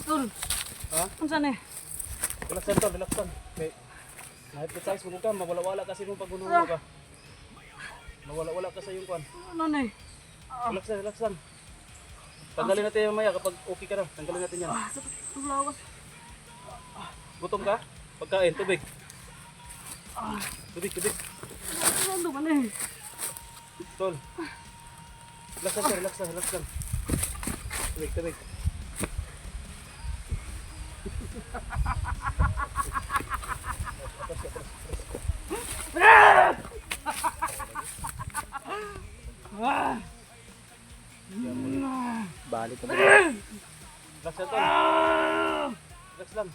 Tol. Ha? Ano saan eh? Relaxan tol, relaxan. Okay. Na-hypnotize mo ka, mawala-wala kasi mong pagbunuhan mo ka. Mawala-wala ka sa iyong kwan. Ano na eh? Relaxan, relaxan. Tanggalin natin yan mamaya kapag okay ka na. Tanggalin natin yan. Sakit ang lawas. Gutom ka? Pagkain, tubig. Tubig, tubig. Ano ba na eh? Tol. Relaxan ka, relaxan, relaxan. Tubig, tubig. Balik ka ba? Relax lang, tol. Relax lang.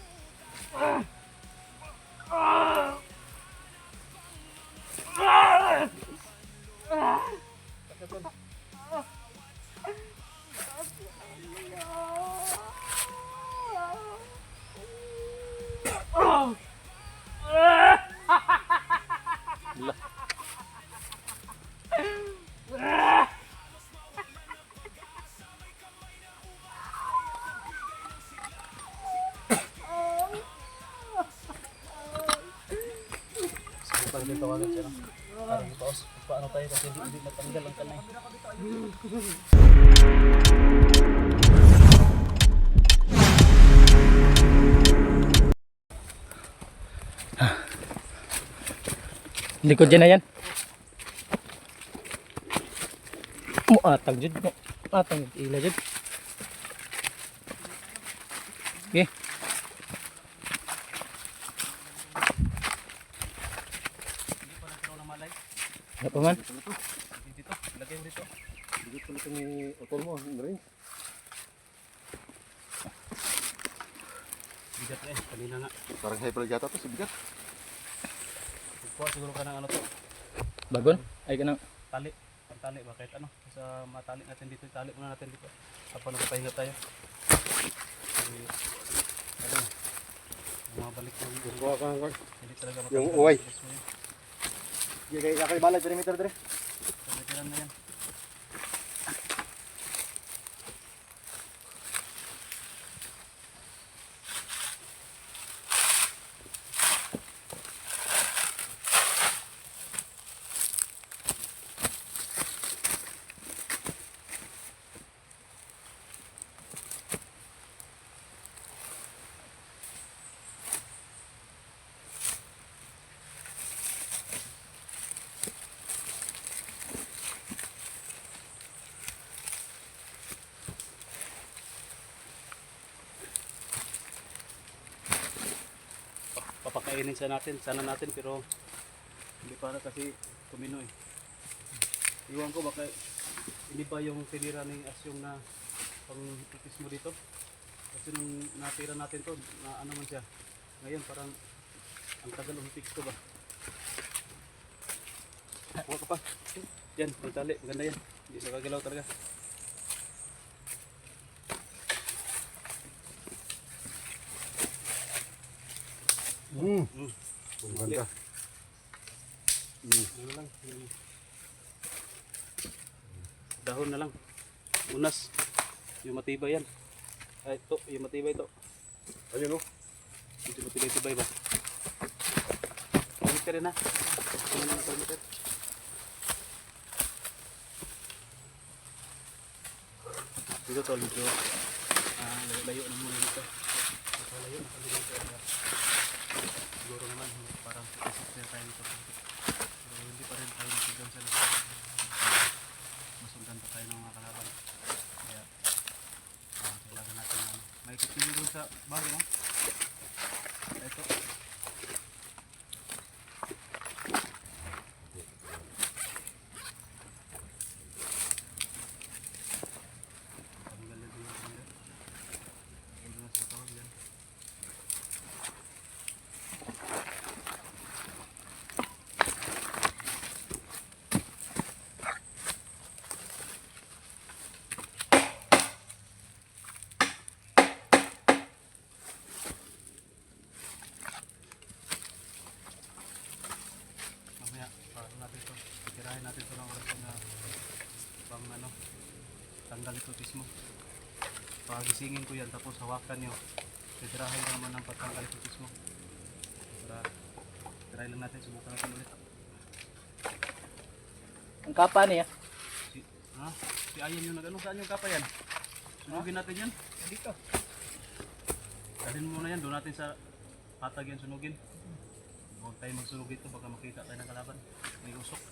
Relax lang, tol. Subukan natin tawagan siya. Parang ipaos. Paano tayo kasi hindi natanggal ang kanay. Likod dyan na yan. Atang jud mo. Atang ila jud. Okay. Hindi pa nagkaroon ng malay. Ano pa man? Dito, lagay mo dito. Dito pala ni otol mo, rin. Bigat eh, kanina nga. Parang hyper yata to, bigat. Kuha siguro ka ng ano to. Bagon? Ay kanang Tali. Pantali ba kahit ano. Sa matali natin dito. Tali muna natin dito. Tapos nagpapahinga tayo. Ano. Mabalik yung Kuha ka ng hindi talaga yung matanggal. uway. Gusto mo yun. Kaya kakay balay, perimeter dire. Pagkakaroon na yan. Papakainin sana natin pero hindi para kasi tumino eh. Iwan ko baka hindi ba yung tinira ni Asyong na pang ipis mo dito. Kasi nung natira natin to, na ano man siya. Ngayon parang ang tagal umpix ko ba. Huwag ka pa. Yan, may tali. Maganda yan. Hindi nakagalaw talaga. Ganda. Ano lang. Dahon na lang. Unas. Yung matibay yan. Ay, ito. Yung matibay ito. Ayun o. Medyo matibay-tibay ba? Pamit ka rin ha. Ano na pamit ka? Dito tol, medyo layo na muna dito. Layo na kami dito. Siguro naman, parang isip na tayo nito. Pero hindi pa rin tayo masundan sa lahat. Masundan pa tayo ng mga kalaban. Kaya, kailangan natin may kipili doon sa bahay, no? Ito. Tanggalin din yung camera. Huwag na sa tawag yan. Mamaya, paano natin ito? Tirahin natin ito ng oras na pang ano, tanggal ito mismo. pagisingin ko yan tapos hawakan nyo. Titirahin ko naman ng patanggal ito mismo. Para try lang natin, subukan natin ulit. Ang kapa niya. Ha? Si Ayan yung nag-ano, saan yung kapa yan? Sunugin natin yan? Dito. Dalhin muna yan, doon natin sa patag yan sunugin. Huwag tayo magsunog dito, baka makita tayo ng kalaban. May usok.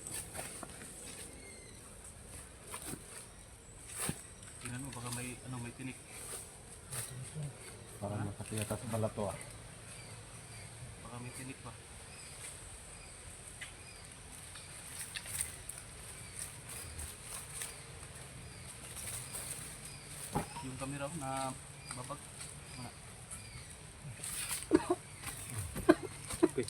Tingnan mo, baka may, may tinik. Parang nakatiyata sa balato ah. Baka may tinik pa. Yung camera ko na babag. Wala. Okay.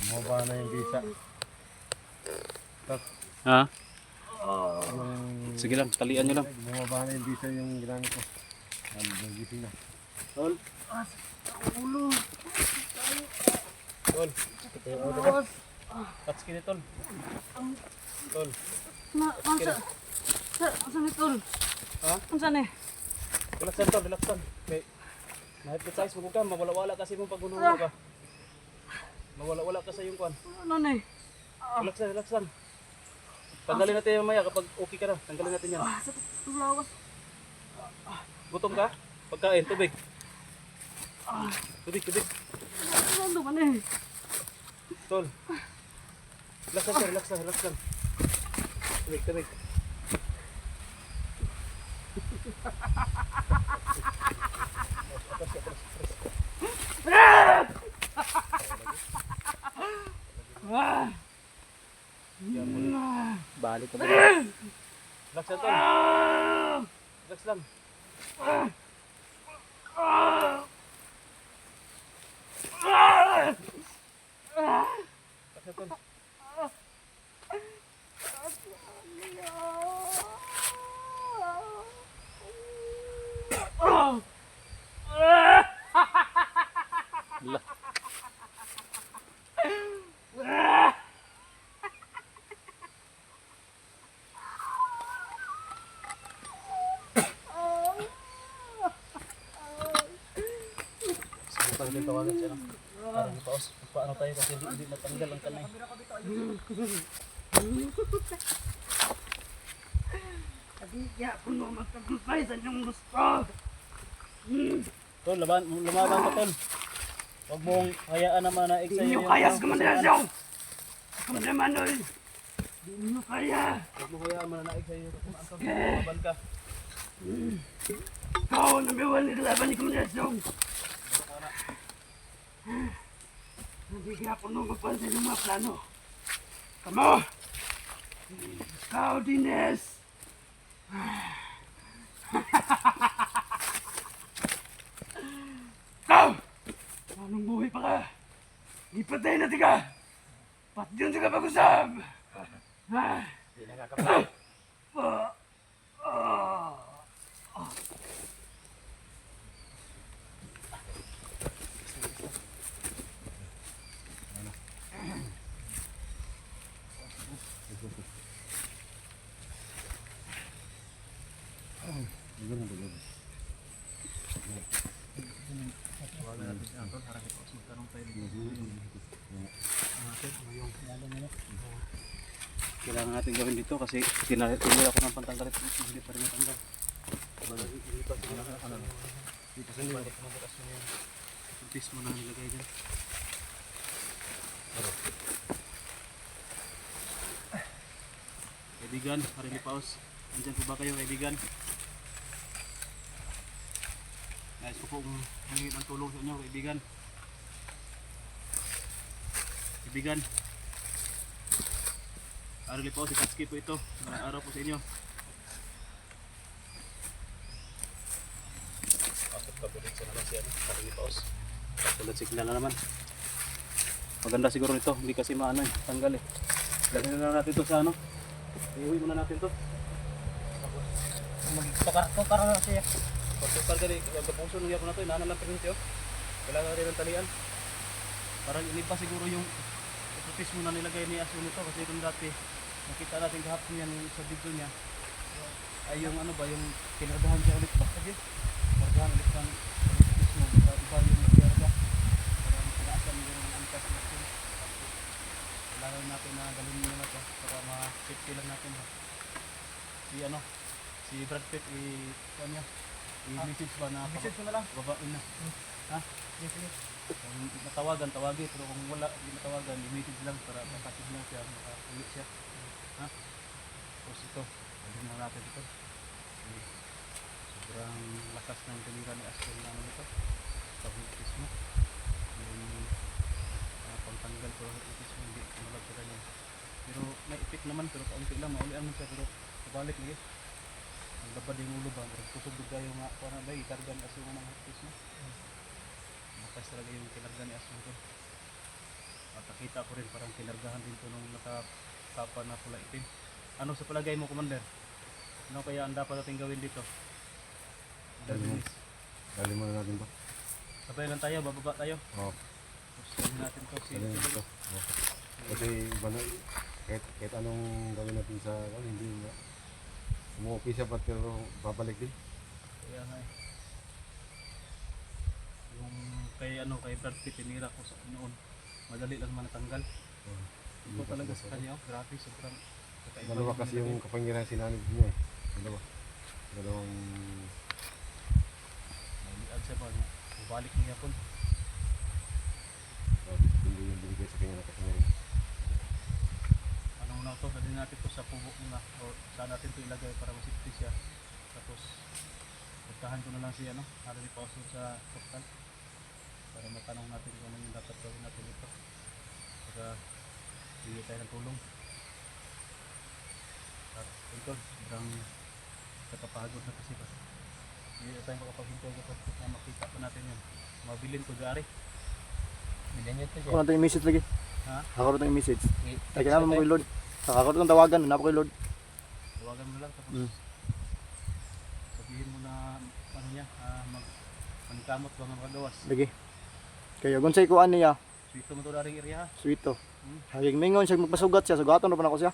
Mababa na yung visa. Ha? Yung Sige lang, talian nyo lang. bumaba na yung visa yung ginamit ko. Ang gising na. Tol. Ulo. Tol. Awas. Touch kini tol. Tol. Masa ni tol? Ha? Masa ni? Relaxan tol, relaxan. Okay. Ma-hypnotize mo ka, mawala-wala kasi mong pagbunuhan ka. Mawala-wala ka sa iyong kwan. Ano ni? Relaxan, relaxan. Tanggalin natin yan mamaya kapag okay ka na. Tanggalin natin yan. Sakit ulo awas. Gutom ka? Pagkain, tubig. Tubig, tubig. Ano ba ni? Tol. Relaxan ka, relaxan, relaxan. Tubig, tubig. Balik ka ba? Relaxan tol. Relax lang. Relaxan tol. Lah. Subukan natin tawagan siya. Parang ipaos. Paano tayo kasi hindi matanggal ang kanay. Kaya ako mo magtagumpay sa inyong gusto. Tol, lumaban ka tol. Huwag mong hayaan na manaig sa iyo. Hindi nyo kaya sa komandasyon. Komandasyon Manuel. Hindi nyo kaya. Huwag mong hayaan mananaig sa iyo. Lumaban ka. Ikaw ang number 1 na kalaban ni komandasyon. Hindi kaya ako nung mapansin ng mga plano. Kamo! Ikaw, Dines! Ikaw! Anong buhay pa ka? Ipatay na tiga! Pat yun tiga pag-usap! Hindi nakakapag. Kailangan natin gawin dito kasi tinira ko ng pantanggal ito. Hindi pa rin natanggal. Hindi pa rin natanggal. Dito sa balik mo bukas mo yan. Putis mo na nilagay dyan. Kaibigan, Harili Paus. Andyan po ba kayo kaibigan? Nais ko pong hingin ang tulong sa inyo kaibigan. Kaibigan. Harili Paus, Ikatsuki po ito. Maraming araw po sa inyo. Bakit pabulit sa naman siya, Harili Paus. Tulad signal na naman. Maganda siguro nito, hindi kasi maano eh, tanggal eh. Dalhin na natin ito sa ano. Iuwi muna natin ito. Magtukar na siya. Pagtukar ka rin, kapuso nung yapon na ito, inahanan lang rin ito. Kailangan rin ng talian. Parang iniba siguro yung iputis mo na nilagay ni Asun ito kasi kung dati nakita natin kahapon yan sa video niya. Ay yung ano ba, yung kinargahan siya ulit ba? Sige. Kinargahan ulit ng mismo. Iba yung kinarga. Parang pinaasan mo yung angkas natin. Kailangan natin na galin nyo na to para ma-safety lang natin. Si ano, si Brad Pitt, ano niya, i-message ba na message mo na lang? Babain na. Ha? Sige. Kung natawagan, tawagin. Pero kung wala, hindi natawagan, i-message lang para makasignal siya, makauwi siya. Ha? Tapos ito, sabihin na natin ito. Sobrang lakas ng tinira ni Aston na ano ito. Pag-hipis mo. Yung pangtanggal ko hipis mo, hindi kumalag sa kanya. Pero may ipit naman, pero kaunti lang, maulian mo siya, pero kabalik lagi. Ang labad yung ulo ba, kusog tayo nga, parang ba, ikargan kasi yung mga hipis mo. Makas talaga yung kinarga ni Aston ko. At nakita ko rin parang kinargahan din ito nung nakakapa na pula itim. Ano sa palagay mo, Commander? Ano kaya ang dapat natin gawin dito? Dali muna natin to. Sabay lang tayo, bababa tayo. Oo. Tapos gawin natin to. Dali natin to. Oo. Kasi iba na, kahit anong gawin natin sa hindi nga. Umuwi siya pero babalik din. Kaya nga eh. Yung kay Brad Pitt, tinira ko sa noon. Madali lang manatanggal. Ito talaga sa kanya, grabe, sobrang kakaiba. Dalawa kasi yung kapangyarihan sinanib niya eh. Dalawang Maliad siya ba niya? Balik niya po. hindi yung binigay sa kanya na kapangyarihan. Ano na ito, dali natin ito sa pubo muna. O saan natin ito ilagay para masipti siya. Tapos, pagkahan ko na lang siya, Harry Potter sa portal. Para matanong natin kung ano yung dapat gawin natin ito. Para bigay tayo ng tulong. Ito, sobrang katapagod na kasi ba. Hindi na tayo makapaghintay kapag na makita pa natin yun. Mabilin ko gari. Bilhan nyo to siya. Ako na yung message lagi. Ha? Ako na yung message. I- Ay, kailangan mo kay Lord. Ako na tawagan, na ko kay Lord. Tawagan mo lang tapos sabihin mo na ano niya, magkamot ba ng kagawas. Lagi. Kaya gunsay ko ano niya, Sweeto mo to daring area ha. sweeto. Haging mingon siya magpasugat siya, sugatan na pa na ako siya.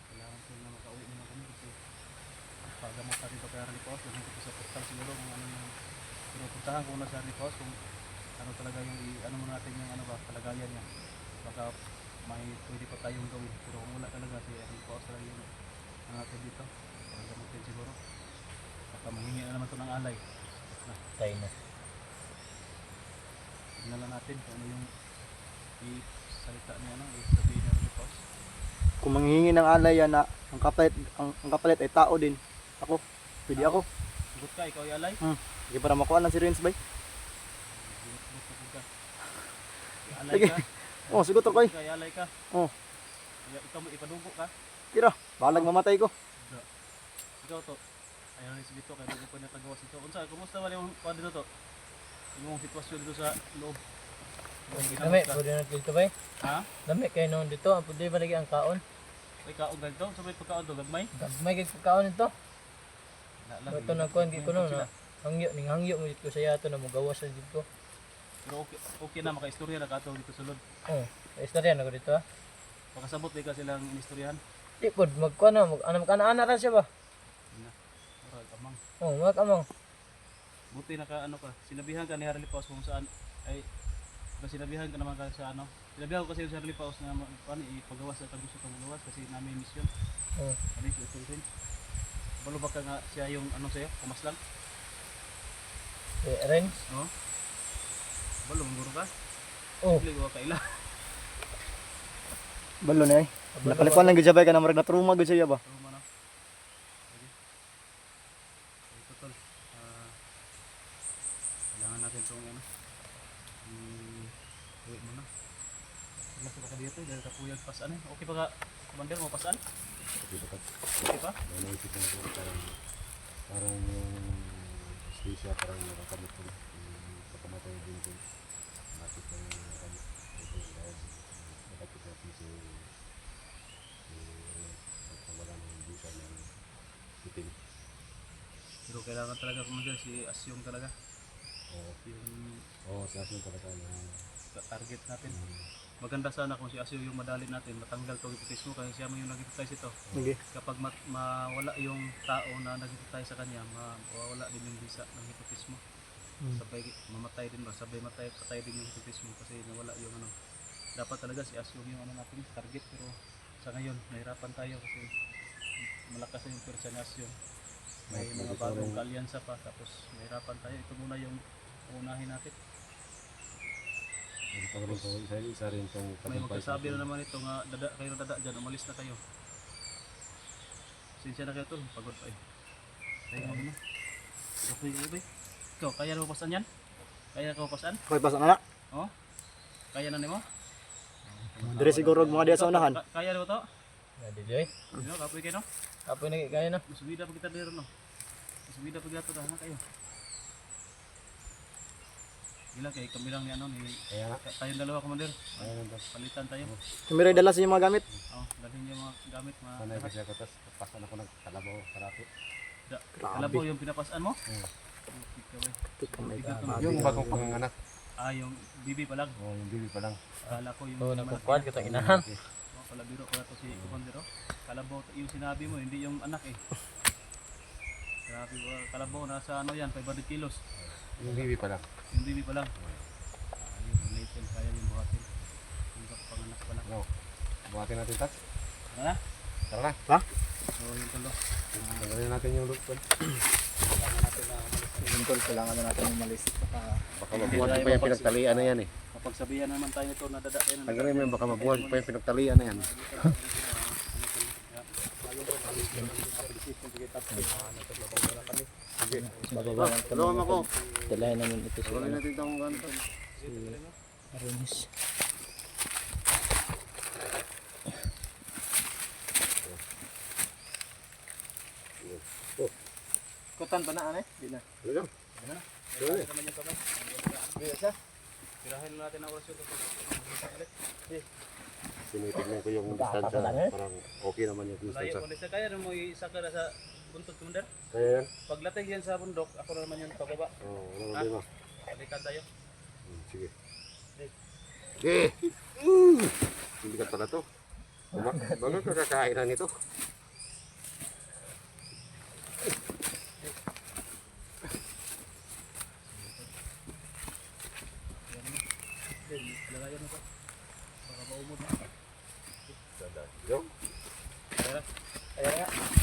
Kailangan ko na makauwi muna kami kasi pagamot natin ito kay Harley Paus. Lagyan ko sa portal siguro kung ano yung pero puntahan ko muna sa Harley Paus kung ano talaga yung ano mo natin yung ano ba kalagayan niya. Baka may pwede pa tayong gawin pero kung wala talaga si Harley Paus talaga yung ano natin dito. Para gamutin siguro. Baka manghingi na naman ito ng alay. Tayo na. Tignan lang natin kung ano yung i-salita niya, i-sabihin niya Harley Paus. Kung manghihingi ng alay yan na ang kapalit ay tao din. Ako, pwede ako. Sugot ka, ikaw i-alay? Sige para makuha lang si Renz bay. Sugot ka. I-alay Sige. ka. Oh, sigot ako Sugot ka, i-alay ka. Oh. Ikaw mo ipadugo ka. Kira, balag mamatay ko. Ikaw to. Ayaw rin dito kaya dugo pa niya tagawas ito. Unsa, kumusta ba yung kuha dito to? Yung sitwasyon dito sa loob. Dami, pwede na dito ba? Ha? Dami kayo noon dito. Pwede ba lagi ang kaon? May kaon ganito? Sabay pagkaon to, gagmay? May kaon ito. Ito na kuhan ko no. Sila. Hangyo mo dito sa yato na magawas na dito. Pero okay na, maka-istorya na kato dito sa loob. Oh, istorya na ko dito ha. Makasabot di ka silang inistoryahan. Di pod magkuha na, mag-ana ra siya ba? Murag amang. Oh, mag-amang. Buti ano ka, sinabihan ka ni Harley Paus kung saan ay sinabihan ka naman ka sa ano. Sinabihan ko kasi si Harley Paus na paano ipagawas at gusto kang magawas kasi namin mission. Oh. Ano yung itutusin? Balo ba ka nga siya yung ano sa'yo? Kumaslang? Renz. Oo. Balo, manguro ka? Oh. Hindi ko kaila. Balo na eh. Nakalikuan lang gajabay ka na marag natruma gud siya ba. Pero mo na. Sige. Ito tol. Kailangan natin itong ano. Uwi mo na. Wala ka dito dahil kapuyag pasaan eh. Okay pa ka? Commander mo pasaan? Kasi dapat Okay pa? naisip na ako parang yung Stacia parang nakakamit ko na. Yung pagkamatay din ko. Nakit na yung nakamit. Ito dahil nakapit natin si wala nang hindi siya ng itim. Pero kailangan talaga Commander si Asyong talaga. Oo. Yung Oo, sa asin talaga na target natin. maganda sana kung si Asyo yung madali natin, matanggal tong hipotismo kasi siya mo yung nag-hypotize ito. Sige. Kapag mawala yung tao na nag-hypotize sa kanya, mawala din yung bisa ng hipotismo. Sabay mamatay din ba, sabay patay din yung hipotismo kasi nawala yung ano. Dapat talaga si Asyo yung ano natin target, pero sa ngayon nahirapan tayo kasi malakas na yung pwersa ni Asyo. May mga bagong kalyansa pa, tapos nahirapan tayo. Ito muna yung unahin natin. Ito rin to, isa rin tong May tagumpay sa magsasabi atin. na naman ito nga kayo dada dyan, umalis na kayo. Sinsya na kayo tol, pagod pa eh. Kaya nga muna. Okay kayo ba? Ikaw, kaya na mapasan yan? Kaya ka mapasan? Koy pasok na na. Oh? Kaya na nimo? Dire siguro mga diya sa unahan. Kaya na mo to? Dili joy. Ano, kapoy kayo no? Apo na kaya na. Masubida pa kita dito no? Masubida pa kita na kayo. Gila kay kami lang ni ano ni Kaya nga, tayong dalawa commander. kaya nandun. Palitan tayo. Kamera dala sa inyong mga gamit. Oh, dalhin niyo mga gamit Sanay kasi ako, tas pasan ako nagkalabaw karate. Kalabaw yung pinapasan mo? Hmm. Yung Yung bagong panganganak. yung bibi pa lang. Oh, yung bibi pa lang. Kala ko yung Oo, malaki. nagkukuhan kita inahan. Oh, pala biro pala to si Commander. Oh. Kalabaw yung sinabi mo, hindi yung anak eh. Grabe ba, kalabaw nasa ano yan, 500 kilos. Yung bibi pa lang. Yung bibi pa lang. Yung latent kaya yung buhatin. Yung panganak pa lang. No. Buhatin natin tats. Ano na? Tara na. So yung tulo. Tanggalin natin yung lupon. Kailangan natin na umalis. Yung tol kailangan na natin umalis. Baka mabuhat pa yung pinagtalian na yan eh. Kapag sabihan naman tayo nito na dadain na Tanggalin mo yan, baka mabuhat pa yung pinagtalian na yan. Bababa lang kami. Tulungan ako. Dalayan namin ito sa Tanggalin natin itong ganito. Arinis. Kutan pa na ane? Di na. Tulungan. Tulungan. naman yung kamay. Di siya. Tirahin natin ang orasyon ko. Tinitignan ko yung distansya. Parang okay naman yung Layo distansya. ko nila. Kaya na mo isaka na sa buntod Commander. Kaya yan? Paglating yan sa bundok, ako na naman yung pababa. Oo, ano problema? Balikan tayo. Sige. Sige! Hindi ka pala to. Bago kakakainan nito. Lagayan mo pa. Baka maumod na. Yo. Kaya na. Kaya nga.